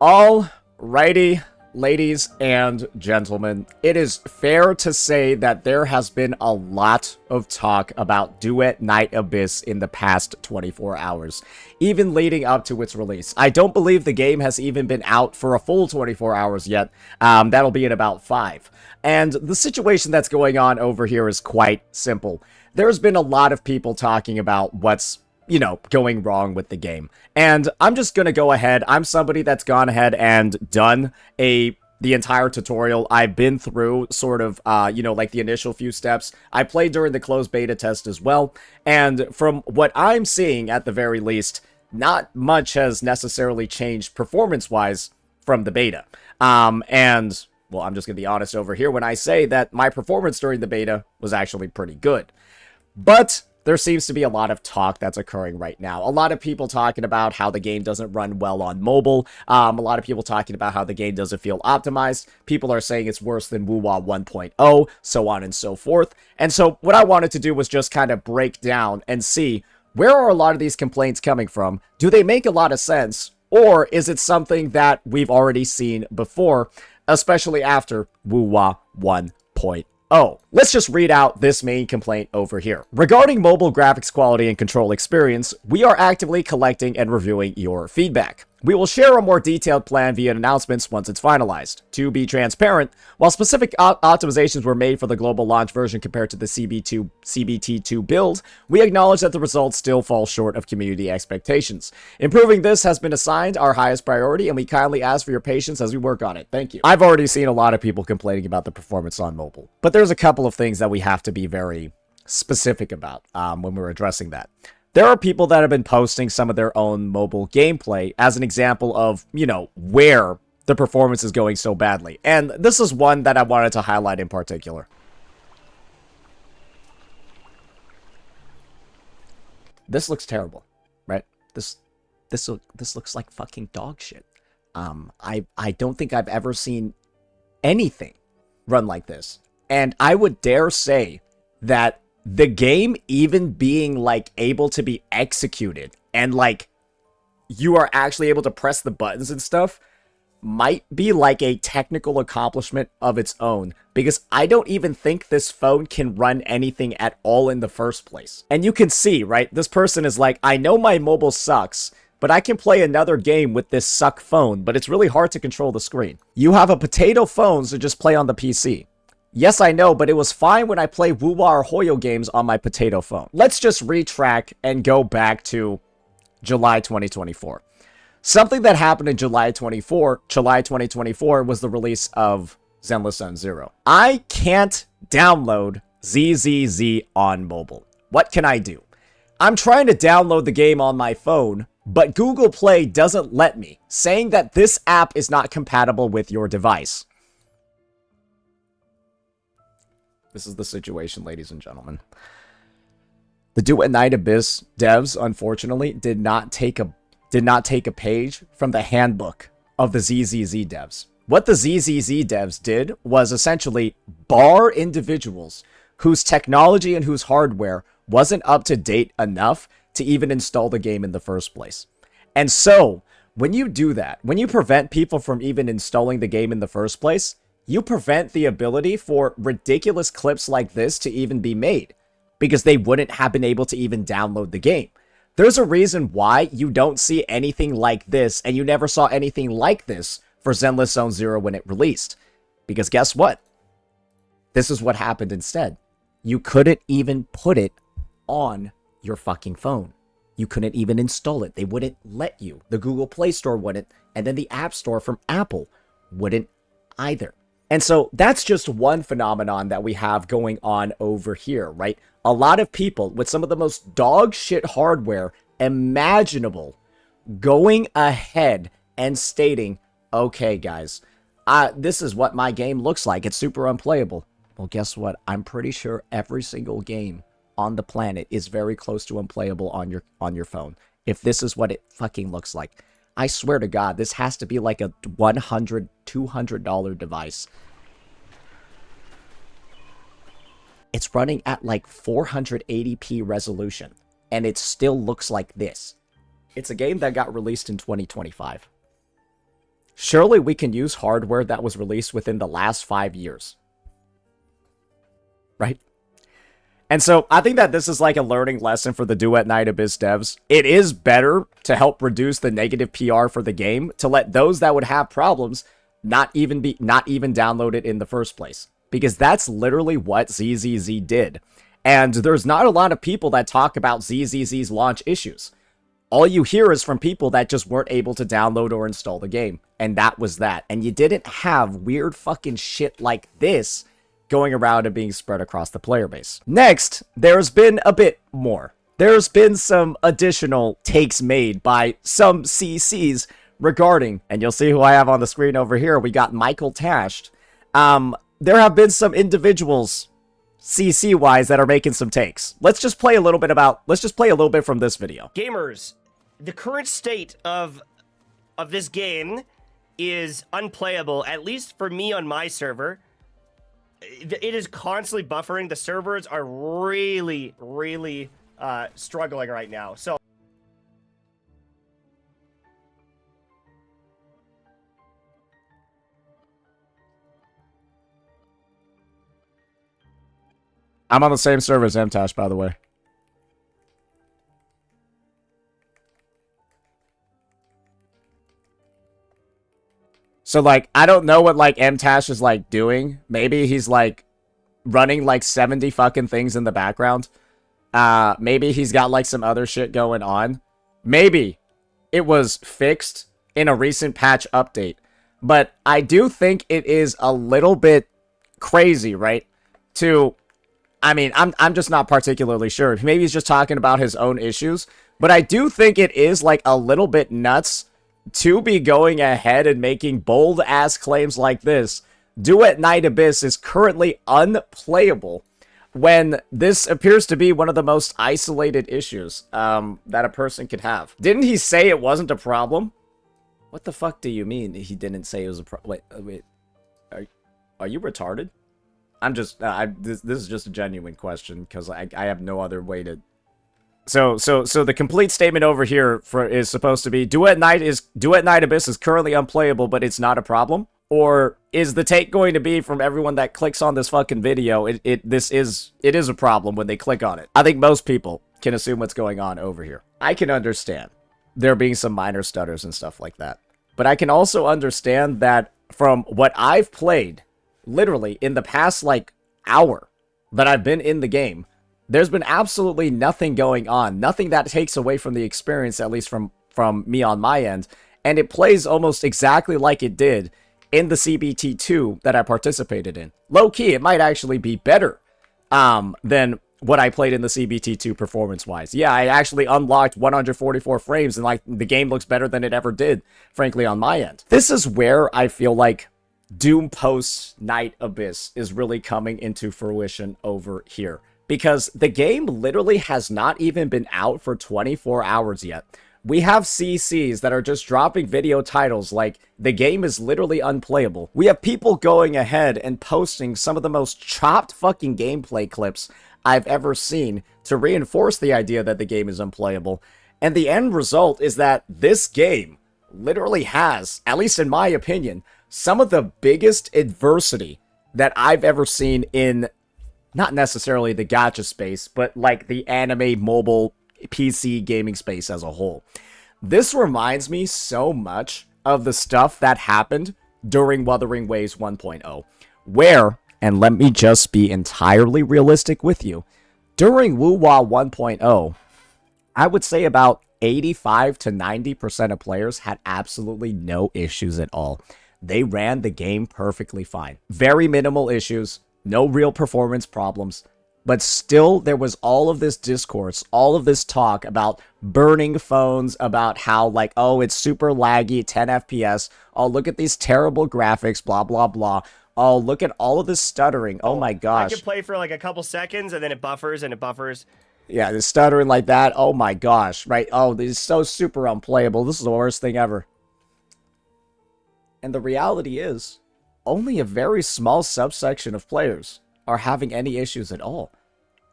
Alrighty, ladies and gentlemen, it is fair to say that there has been a lot of talk about Duet Night Abyss in the past 24 hours, even leading up to its release. I don't believe the game has even been out for a full 24 hours yet. That'll be in about 5. And the situation that's going on over here is quite simple. There's been a lot of people talking about what's going wrong with the game. And I'm just gonna go ahead. I'm somebody that's gone ahead and done the entire tutorial. I've been through sort of, like the initial few steps. I played during the closed beta test as well. And from what I'm seeing, at the very least, not much has necessarily changed performance-wise from the beta. And, well, I'm just gonna be honest over here when I say that my performance during the beta was actually pretty good. But there seems to be a lot of talk that's occurring right now. A lot of people talking about how the game doesn't run well on mobile. A lot of people talking about how the game doesn't feel optimized. People are saying it's worse than WoWA 1.0, so on and so forth. And so what I wanted to do was just kind of break down and see, where are a lot of these complaints coming from? Do they make a lot of sense? Or is it something that we've already seen before, especially after WoWA 1.0? Let's just read out this main complaint over here. Regarding mobile graphics quality and control experience, we are actively collecting and reviewing your feedback. We will share a more detailed plan via announcements once it's finalized. To be transparent, while specific optimizations were made for the global launch version compared to the CBT2 build, we acknowledge that the results still fall short of community expectations. Improving this has been assigned our highest priority, and we kindly ask for your patience as we work on it. Thank you. I've already seen a lot of people complaining about the performance on mobile, but there's a couple of things that we have to be very specific about when we're addressing that. There are people that have been posting some of their own mobile gameplay as an example of, where the performance is going so badly. And this is one that I wanted to highlight in particular. This looks terrible, right? This looks like fucking dog shit. I don't think I've ever seen anything run like this. And I would dare say that the game even being, able to be executed and, you are actually able to press the buttons and stuff might be, a technical accomplishment of its own. Because I don't even think this phone can run anything at all in the first place. And you can see, right? This person is like, I know my mobile sucks, but I can play another game with this suck phone, but it's really hard to control the screen. You have a potato phone, so just play on the PC. Yes, I know, but it was fine when I play WoWA or Hoyo games on my potato phone. Let's just retrack and go back to July 2024. Something that happened in July 2024 was the release of Zenless Zone Zero. I can't download ZZZ on mobile. What can I do? I'm trying to download the game on my phone, but Google Play doesn't let me, saying that this app is not compatible with your device. This is the situation, ladies and gentlemen. The Duet Night Abyss devs, unfortunately, did not take a page from the handbook of the ZZZ devs. What the ZZZ devs did was essentially bar individuals whose technology and whose hardware wasn't up to date enough to even install the game in the first place. And so, when you do that, when you prevent people from even installing the game in the first place, you prevent the ability for ridiculous clips like this to even be made, because they wouldn't have been able to even download the game. There's a reason why you don't see anything like this, and you never saw anything like this for Zenless Zone Zero when it released. Because guess what? This is what happened instead. You couldn't even put it on your fucking phone. You couldn't even install it. They wouldn't let you. The Google Play Store wouldn't, and then the App Store from Apple wouldn't either. And so that's just one phenomenon that we have going on over here, right? A lot of people with some of the most dog shit hardware imaginable going ahead and stating, okay, guys, this is what my game looks like. It's super unplayable. Well, guess what? I'm pretty sure every single game on the planet is very close to unplayable on your phone. If this is what it fucking looks like. I swear to God, this has to be like a $100, $200 device. It's running at like 480p resolution, and it still looks like this. It's a game that got released in 2025. surely we can use hardware that was released within the last 5 years. Right? And so I think that this is like a learning lesson for the Duet Night Abyss devs. It is better to help reduce the negative PR for the game, to let those that would have problems not even download it in the first place. Because that's literally what ZZZ did. And there's not a lot of people that talk about ZZZ's launch issues. All you hear is from people that just weren't able to download or install the game. And that was that. And you didn't have weird fucking shit like this going around and being spread across the player base. Next, there's been a bit more. There's been some additional takes made by some CCs regarding, and you'll see who I have on the screen over here. We got Michael Tashed. There have been some individuals, CC-wise, that are making some takes. Let's just play a little bit from this video. Gamers, the current state of this game is unplayable, at least for me on my server. It is constantly buffering. The servers are really, really struggling right now. So I'm on the same server as MTash, by the way. So, like, I don't know what, like, MTash is, like, doing. Maybe he's, like, running, like, 70 fucking things in the background. Maybe he's got, like, some other shit going on. Maybe it was fixed in a recent patch update. But I do think it is a little bit crazy, right? I mean, I'm just not particularly sure. Maybe he's just talking about his own issues. But I do think it is, like, a little bit nuts to be going ahead and making bold-ass claims like this. Duet Night Abyss is currently unplayable when this appears to be one of the most isolated issues that a person could have. Didn't he say it wasn't a problem? What the fuck do you mean he didn't say it was a problem? Wait. Are you retarded? I'm just, this is just a genuine question, because I have no other way to... So the complete statement over here is supposed to be, Duet Night Abyss is currently unplayable, but it's not a problem? Or is the take going to be from everyone that clicks on this fucking video, it is a problem when they click on it? I think most people can assume what's going on over here. I can understand there being some minor stutters and stuff like that. But I can also understand that from what I've played, literally in the past, like, hour that I've been in the game, there's been absolutely nothing going on. Nothing that takes away from the experience, at least from me on my end. And it plays almost exactly like it did in the CBT2 that I participated in. Low-key, it might actually be better than what I played in the CBT2 performance-wise. Yeah, I actually unlocked 144 frames, and, like, the game looks better than it ever did, frankly, on my end. This is where I feel like Doompost Night Abyss is really coming into fruition over here. Because the game literally has not even been out for 24 hours yet. We have CCs that are just dropping video titles like, the game is literally unplayable. We have people going ahead and posting some of the most chopped fucking gameplay clips I've ever seen to reinforce the idea that the game is unplayable. And the end result is that this game literally has, at least in my opinion, some of the biggest adversity that I've ever seen in, not necessarily the gacha space, but like the anime, mobile, PC gaming space as a whole. This reminds me so much of the stuff that happened during Wuthering Waves 1.0, where, and let me just be entirely realistic with you, during WuWa 1.0, I would say about 85 to 90% of players had absolutely no issues at all. They ran the game perfectly fine. Very minimal issues, no real performance problems, but still there was all of this discourse, all of this talk about burning phones, about how, like, oh, it's super laggy, 10 FPS, oh, look at these terrible graphics, blah, blah, blah. Oh, look at all of this stuttering, oh my gosh. I can play for like a couple seconds, and then it buffers, and it buffers. Yeah, the stuttering like that, oh my gosh, right? Oh, this is so super unplayable, this is the worst thing ever. And the reality is, only a very small subsection of players are having any issues at all.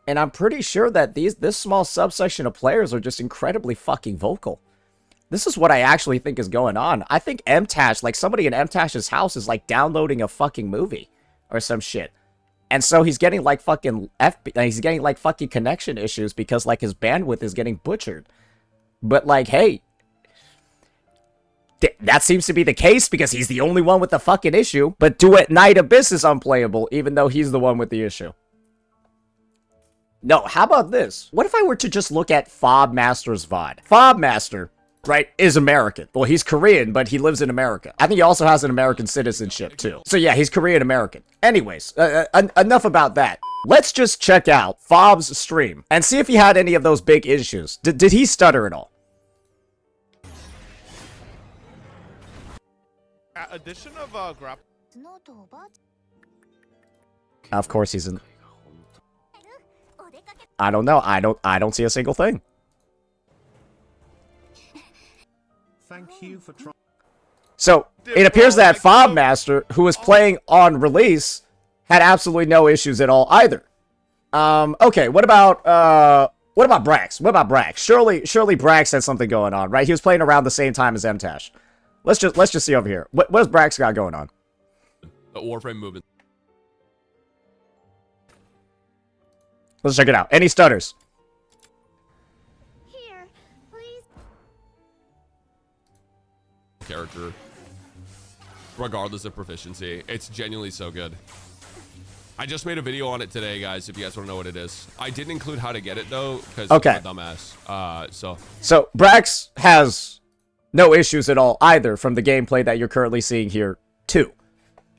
And I'm pretty sure that this small subsection of players are just incredibly fucking vocal. This is what I actually think is going on. I think MTash, like somebody in MTash's house is like downloading a fucking movie or some shit. And so he's getting like fucking he's getting like fucking connection issues because like his bandwidth is getting butchered. But like, hey, that seems to be the case because he's the only one with the fucking issue. But Duet Night Abyss is unplayable even though he's the one with the issue. No, how about this? What if I were to just look at Fob Master's VOD? Fob Master, right, is American. Well, he's Korean, but he lives in America. I think he also has an American citizenship, too. So yeah, he's Korean-American. Anyways, enough about that. Let's just check out Fob's stream and see if he had any of those big issues. Did he stutter at all? Addition of grapple. Of course he's in... I don't know. I don't see a single thing. Thank you for trying. So, it appears that Fob Master, who was playing on release, had absolutely no issues at all either. Okay, what about Brax? What about Brax? Surely Brax had something going on, right? He was playing around the same time as MTash. Let's just see over here. What does Brax got going on? The Warframe movement. Let's check it out. Any stutters? Here, please. Character. Regardless of proficiency. It's genuinely so good. I just made a video on it today, guys, if you guys want to know what it is. I didn't include how to get it, though, because I'm a dumbass. So Brax has no issues at all either from the gameplay that you're currently seeing here, too.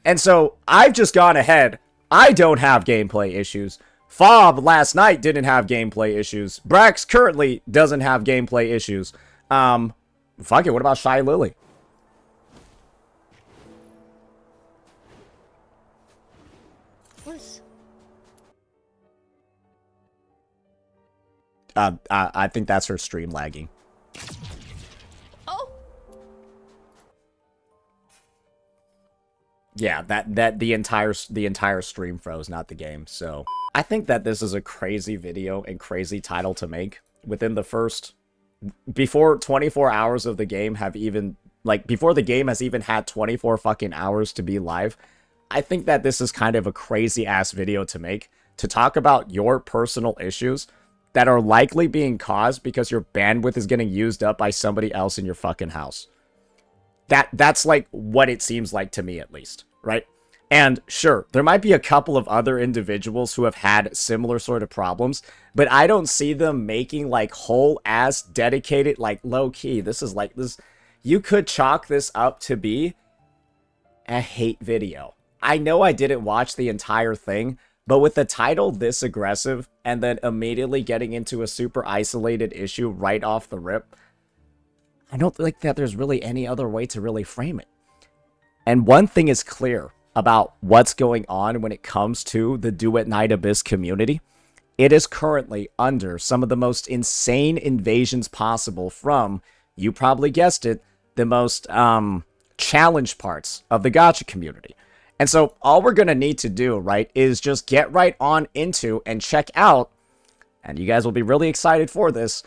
And so, I've just gone ahead. I don't have gameplay issues. Fob last night didn't have gameplay issues. Brax currently doesn't have gameplay issues. Fuck it, what about Shy Lily? I think that's her stream lagging. Oh. Yeah, that the entire stream froze, not the game. So I think that this is a crazy video and crazy title to make within the first, before 24 hours of the game have even, like, before the game has even had 24 fucking hours to be live. I think that this is kind of a crazy ass video to make, to talk about your personal issues that are likely being caused because your bandwidth is getting used up by somebody else in your fucking house. That's like what it seems like to me, at least, right? And sure, there might be a couple of other individuals who have had similar sort of problems, but I don't see them making like whole ass dedicated, like low key. This is like this. You could chalk this up to be a hate video. I know I didn't watch the entire thing, but with the title this aggressive and then immediately getting into a super isolated issue right off the rip, I don't think that there's really any other way to really frame it. And one thing is clear about what's going on when it comes to the Duet Night Abyss community. It is currently under some of the most insane invasions possible from, you probably guessed it, the most challenged parts of the gacha community. And so all we're going to need to do, right, is just get right on into and check out, and you guys will be really excited for this,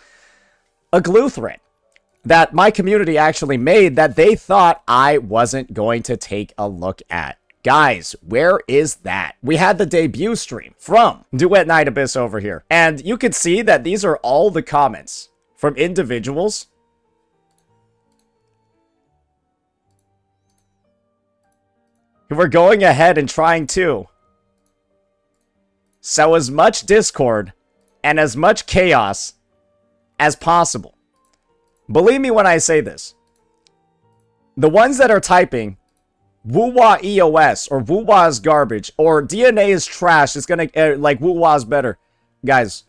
a glue thread that my community actually made that they thought I wasn't going to take a look at. Guys, where is that? We had the debut stream from Duet Night Abyss over here. And you can see that these are all the comments from individuals who were going ahead and trying to sow as much discord and as much chaos as possible. Believe me when I say this. The ones that are typing Woo-wah EOS, or Woo-wah is garbage, or DNA is trash, it's gonna, like, Woo-wah is better. Guys,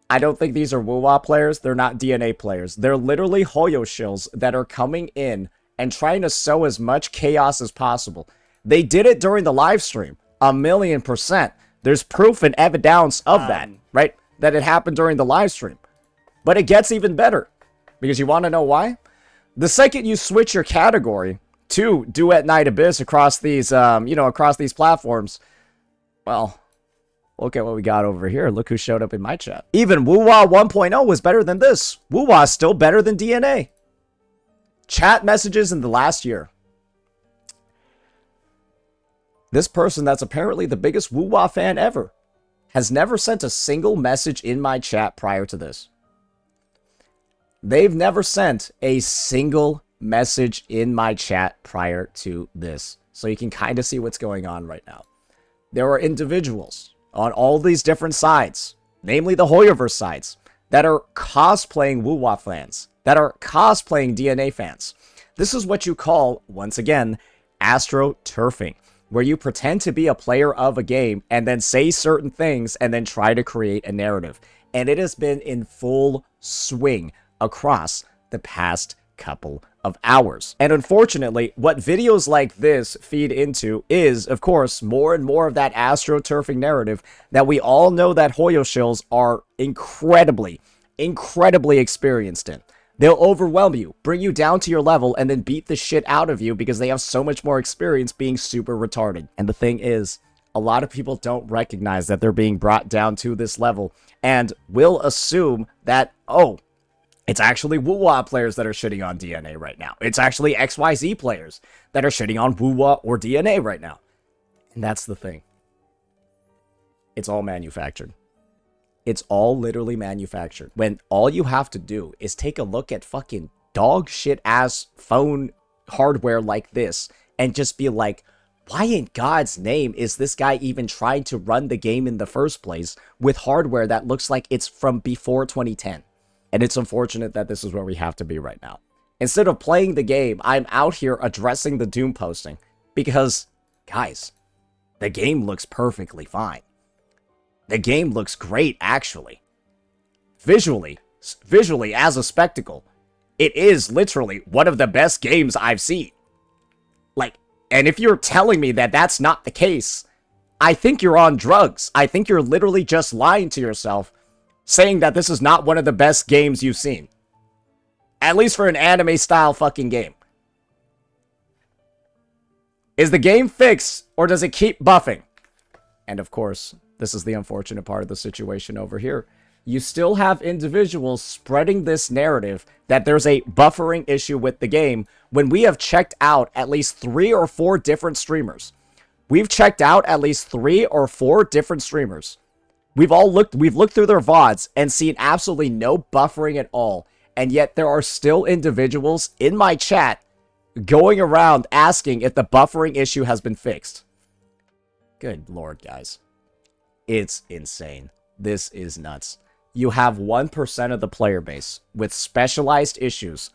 I don't think these are Woo-wah players, they're not DNA players. They're literally Hoyo shills that are coming in and trying to sow as much chaos as possible. They did it during the live stream, 1,000,000%. There's proof and evidence of that, right? That it happened during the live stream. But it gets even better, because you want to know why? The second you switch your category to Duet Night Abyss across these, across these platforms, well, look at what we got over here. Look who showed up in my chat. Even Woo-wah 1.0 was better than this. Woo-wah is still better than DNA. Chat messages in the last year. This person that's apparently the biggest woo-wah fan ever has never sent a single message in my chat prior to this. They've never sent a single message in my chat prior to this. So you can kind of see what's going on right now. There are individuals on all these different sides, namely the Hoyoverse sides, that are cosplaying woo-wah fans, that are cosplaying DNA fans. This is what you call, once again, Astroturfing, where you pretend to be a player of a game and then say certain things and then try to create a narrative. And it has been in full swing across the past couple of hours. And unfortunately, what videos like this feed into is, of course, more and more of that Astroturfing narrative that we all know that Hoyo shills are incredibly experienced in. They'll overwhelm you, bring you down to your level, and then beat the shit out of you because they have so much more experience being super retarded. And the thing is, a lot of people don't recognize that they're being brought down to this level and will assume that, oh, it's actually woo-wah players that are shitting on DNA right now. It's actually XYZ players that are shitting on woo-wah or DNA right now. And that's the thing. It's all manufactured. It's all literally manufactured. When all you have to do is take a look at fucking dog shit ass phone hardware like this and just be like, why in God's name is this guy even trying to run the game in the first place with hardware that looks like it's from before 2010? And it's unfortunate that this is where we have to be right now. Instead of playing the game, I'm out here addressing the doom posting. Because, guys, the game looks perfectly fine. The game looks great, actually. Visually as a spectacle, it is literally one of the best games I've seen. Like, and if you're telling me that that's not the case, I think you're on drugs. I think you're literally just lying to yourself, saying that this is not one of the best games you've seen. At least for an anime-style fucking game. Is the game fixed, or does it keep buffing? And of course, this is the unfortunate part of the situation over here. You still have individuals spreading this narrative that there's a buffering issue with the game when we have checked out at least 3 or 4 different streamers. We've checked out at least 3 or 4 different streamers. We've looked through their VODs and seen absolutely no buffering at all. And yet there are still individuals in my chat going around asking if the buffering issue has been fixed. Good lord, guys. It's insane. This is nuts. You have 1% of the player base with specialized issues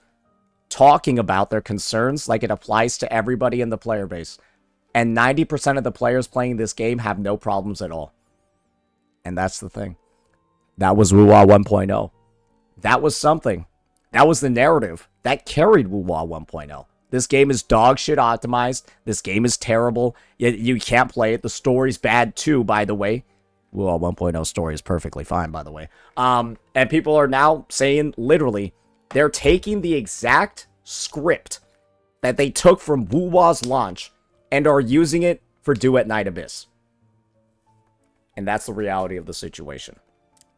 talking about their concerns like it applies to everybody in the player base. And 90% of the players playing this game have no problems at all. And that's the thing. That was Woo-Wah 1.0. That was something. That was the narrative that carried Woo-Wah 1.0. This game is dog shit optimized. This game is terrible. You can't play it. The story's bad too, by the way. Woo-Wah 1.0 story is perfectly fine, by the way. And people are now saying, literally, they're taking the exact script that they took from Woo-Wah's launch and are using it for Duet Night Abyss. And that's the reality of the situation.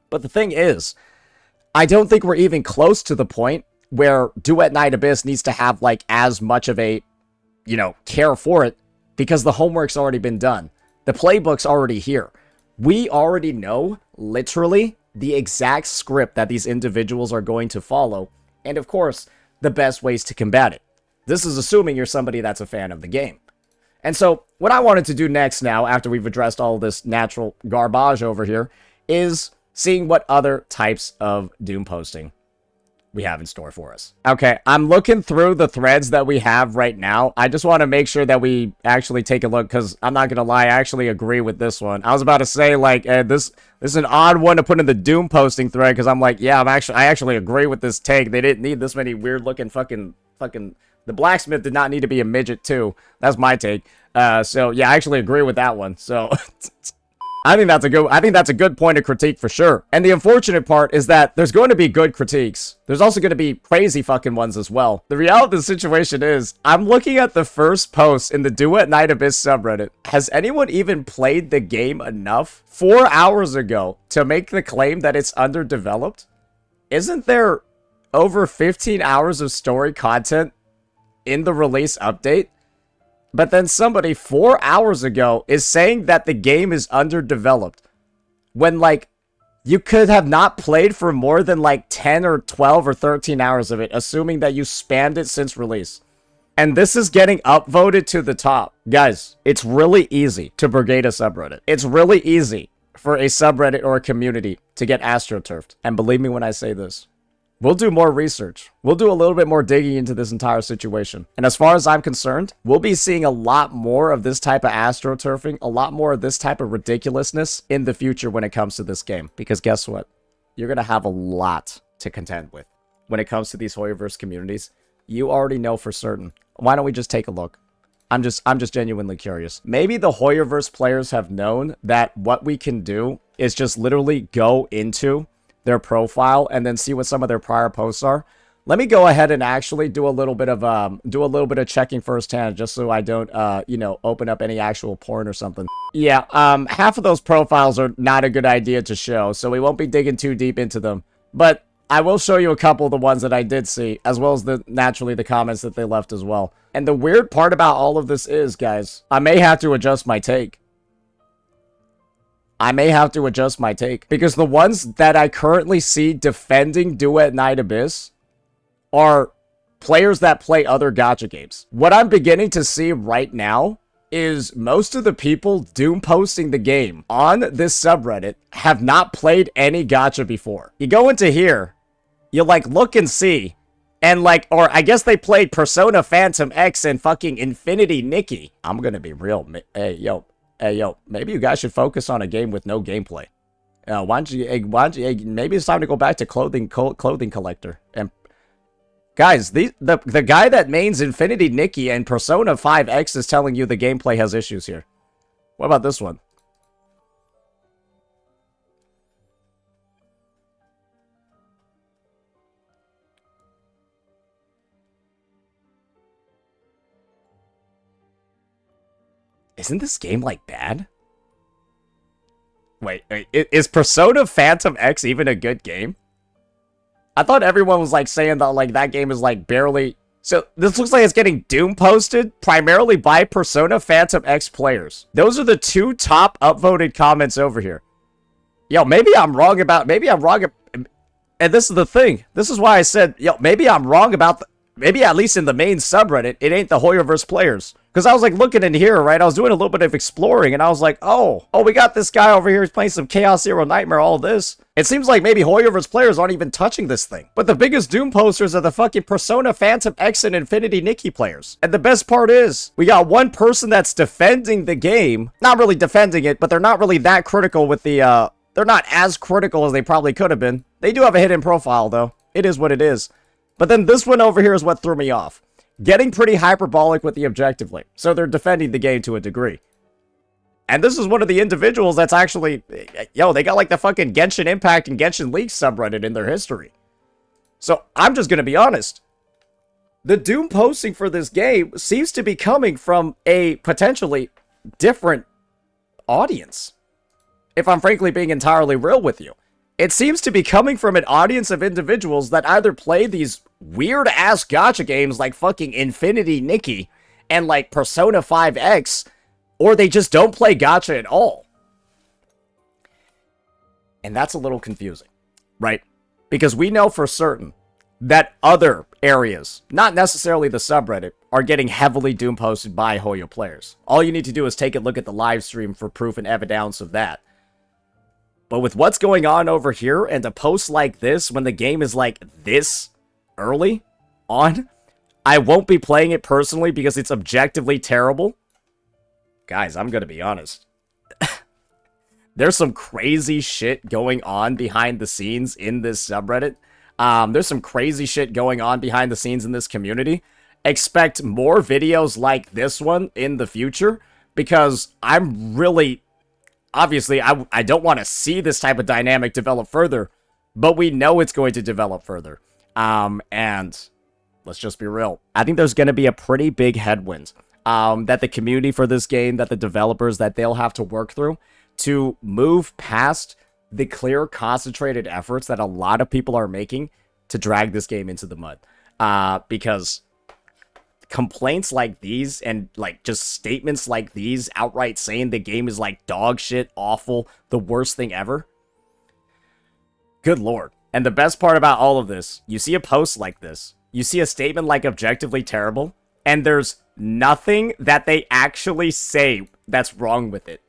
But the thing is, I don't think we're even close to the point where Duet Night Abyss needs to have, like, as much of a, care for it, because the homework's already been done. The playbook's already here. We already know, literally, the exact script that these individuals are going to follow, and of course, the best ways to combat it. This is assuming you're somebody that's a fan of the game. And so, what I wanted to do next now, after we've addressed all this natural garbage over here, is seeing what other types of doom posting we have in store for us. Okay, I'm looking through the threads that we have right now. I just want to make sure that we actually take a look, because I'm not gonna lie, I actually agree with this one. I was about to say, like, this is an odd one to put in the doom posting thread, because I'm like, yeah, I actually agree with this take. They didn't need this many weird looking fucking the blacksmith did not need to be a midget too. That's my take. So yeah, I actually agree with that one. So I think that's a good point of critique for sure. And the unfortunate part is that there's going to be good critiques. There's also going to be crazy fucking ones as well. The reality of the situation is, I'm looking at the first post in the Duet Night Abyss subreddit. Has anyone even played the game enough 4 hours ago to make the claim that it's underdeveloped? Isn't there over 15 hours of story content in the release update, but then somebody 4 hours ago is saying that the game is underdeveloped. When, like, you could have not played for more than, like, 10 or 12 or 13 hours of it, assuming that you spammed it since release. And this is getting upvoted to the top. Guys, it's really easy to brigade a subreddit. It's really easy for a subreddit or a community to get astroturfed. And believe me when I say this, we'll do more research. We'll do a little bit more digging into this entire situation. And as far as I'm concerned, we'll be seeing a lot more of this type of astroturfing, a lot more of this type of ridiculousness in the future when it comes to this game. Because guess what? You're going to have a lot to contend with when it comes to these Hoyoverse communities. You already know for certain. Why don't we just take a look? I'm just genuinely curious. Maybe the Hoyoverse players have known that what we can do is just literally go into their profile and then see what some of their prior posts are. Let me go ahead and actually do a little bit of checking firsthand, just so I don't you know, open up any actual porn or something. Yeah, half of those profiles are not a good idea to show, so we won't be digging too deep into them. But I will show you a couple of the ones that I did see, as well as naturally the comments that they left as well. And the weird part about all of this is, guys, I may have to adjust my take. Because the ones that I currently see defending Duet Night Abyss are players that play other gacha games. What I'm beginning to see right now is most of the people doom posting the game on this subreddit have not played any gacha before. You go into here, you like look and see, and like, or I guess they played Persona Phantom X and fucking Infinity Nikki. I'm gonna be real. Hey yo, maybe you guys should focus on a game with no gameplay. Why don't you, maybe it's time to go back to clothing collector. And guys, the guy that mains Infinity Nikki and Persona 5X is telling you the gameplay has issues here. What about this one? Isn't this game, like, bad? Wait, is Persona Phantom X even a good game? I thought everyone was, like, saying that, like, that game is, like, barely... So, this looks like it's getting Doom posted primarily by Persona Phantom X players. Those are the two top upvoted comments over here. Yo, maybe I'm wrong about... And this is the thing. This is why I said, yo, maybe I'm wrong about... Maybe at least in the main subreddit, it ain't the Hoyoverse players. Because I was like looking in here, right? I was doing a little bit of exploring and I was like, oh, we got this guy over here who's playing some Chaos Zero Nightmare, all this. It seems like maybe Hoyoverse players aren't even touching this thing. But the biggest Doom posters are the fucking Persona Phantom X and Infinity Nikki players. And the best part is, we got one person that's defending the game. Not really defending it, but they're not really that critical with the, they're not as critical as they probably could have been. They do have a hidden profile though. It is what it is. But then this one over here is what threw me off. Getting pretty hyperbolic with the objectively. So they're defending the game to a degree. And this is one of the individuals that's actually... Yo, they got like the fucking Genshin Impact and Genshin League subreddit in their history. So I'm just going to be honest. The Doom posting for this game seems to be coming from a potentially different audience. If I'm frankly being entirely real with you. It seems to be coming from an audience of individuals that either play these weird-ass gacha games like fucking Infinity Nikki and like Persona 5X, or they just don't play gacha at all. And that's a little confusing, right? Because we know for certain that other areas, not necessarily the subreddit, are getting heavily doom posted by Hoyo players. All you need to do is take a look at the live stream for proof and evidence of that. But with what's going on over here, and a post like this, when the game is like this early on, I won't be playing it personally because it's objectively terrible. Guys, I'm gonna be honest. There's some crazy shit going on behind the scenes in this subreddit. There's some crazy shit going on behind the scenes in this community. Expect more videos like this one in the future, because I'm really... Obviously, I don't want to see this type of dynamic develop further, but we know it's going to develop further. And let's just be real. I think there's going to be a pretty big headwind that the community for this game, that the developers, that they'll have to work through to move past the clear, concentrated efforts that a lot of people are making to drag this game into the mud. Because complaints like these and like just statements like these outright saying the game is like dog shit, awful, the worst thing ever. Good lord. And the best part about all of this, you see a post like this, you see a statement like objectively terrible, and there's nothing that they actually say that's wrong with it.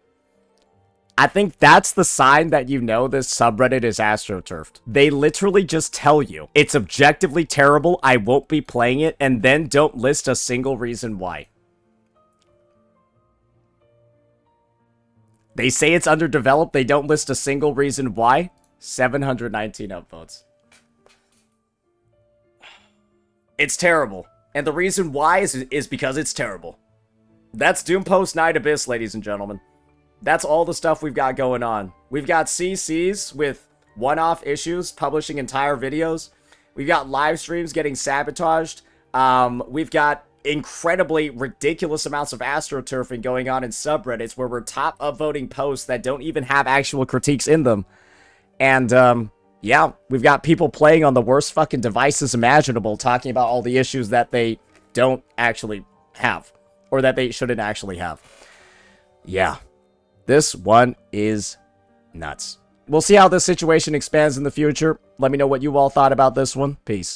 I think that's the sign that you know this subreddit is astroturfed. They literally just tell you, it's objectively terrible, I won't be playing it, and then don't list a single reason why. They say it's underdeveloped, they don't list a single reason why. 719 upvotes. It's terrible. And the reason why is because it's terrible. That's Doompost Night Abyss, ladies and gentlemen. That's all the stuff we've got going on. We've got CCs with one-off issues, publishing entire videos. We've got live streams getting sabotaged. We've got incredibly ridiculous amounts of astroturfing going on in subreddits where we're top upvoting posts that don't even have actual critiques in them. And, yeah, we've got people playing on the worst fucking devices imaginable, talking about all the issues that they don't actually have, or that they shouldn't actually have. Yeah. This one is nuts. We'll see how this situation expands in the future. Let me know what you all thought about this one. Peace.